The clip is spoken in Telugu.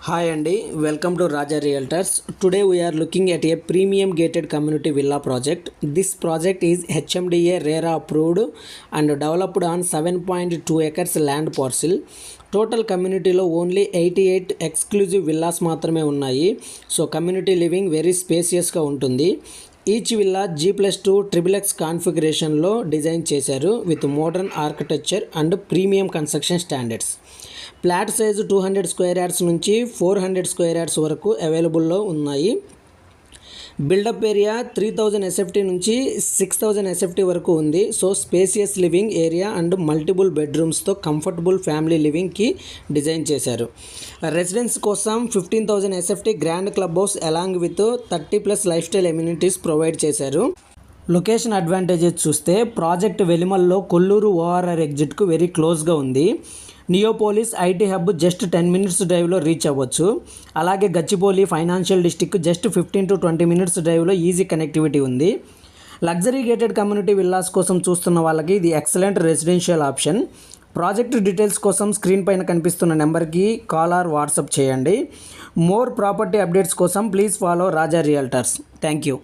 హాయ్ అండి, welcome to Raja realtors. Today we are looking at a premium gated community villa project. This project is HMDA RERA approved and developed on 7.2 acres land parcel. Total కమ్యూనిటీలో ఓన్లీ 88 ఎక్స్క్లూజివ్ విల్లాస్ మాత్రమే ఉన్నాయి. సో కమ్యూనిటీ లివింగ్ వెరీ స్పేసియస్గా ఉంటుంది. ఈచ్ విల్లా G+2 XXX కాన్ఫిగరేషన్లో డిజైన్ చేశారు with modern architecture and premium construction standards. Flat size 200 square yards నుంచి 400 స్క్వేర్ యార్డ్స్ వరకు అవైలబుల్లో ఉన్నాయి. బిల్డప్ ఏరియా 3000 SFT నుంచి 6000 SFT వరకు ఉంది. So spacious living area and multiple బెడ్రూమ్స్తో కంఫర్టబుల్ ఫ్యామిలీ లివింగ్కి డిజైన్ చేశారు. రెసిడెన్స్ కోసం 15000 SFT grand club house along with 30+ lifestyle amenities provide చేశారు. లొకేషన్ అడ్వాంటేజెస్ చూస్తే ప్రాజెక్ట్ వెలిమల్లో కొల్లూరు ORR ఎగ్జిట్కు వెరీ క్లోజ్గా ఉంది. Neopolis IT hub just 10 minutes డ్రైవ్లో రీచ్ అవ్వచ్చు. అలాగే Gachibowli financial district just 15 to 20 minutes డ్రైవ్లో ఈజీ కనెక్టివిటీ ఉంది. లగ్జరీ గేటెడ్ కమ్యూనిటీ విల్లాస్ కోసం చూస్తున్న వాళ్ళకి ఇది excellent residential option. Project details కోసం స్క్రీన్ పైన కనిపిస్తున్న నెంబర్కి కాల్ ఆర్ వాట్సాప్ చేయండి. మోర్ ప్రాపర్టీ అప్డేట్స్ కోసం please follow Raja realtors. Thank you.